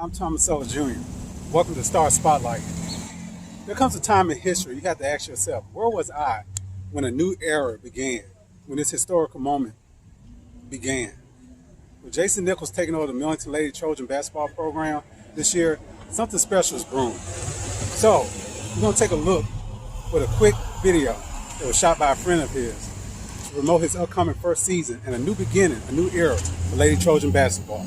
I'm Thomas Sullivan Jr. Welcome to Star Spotlight. There comes a time in history you have to ask yourself, where was I when a new era began, when this historical moment began? With Jason Nichols taking over the Millington Lady Trojan Basketball program this year, something special is brewing. So, we're going to take a look with a quick video that was shot by a friend of his to promote his upcoming first season and a new beginning, a new era for Lady Trojan Basketball.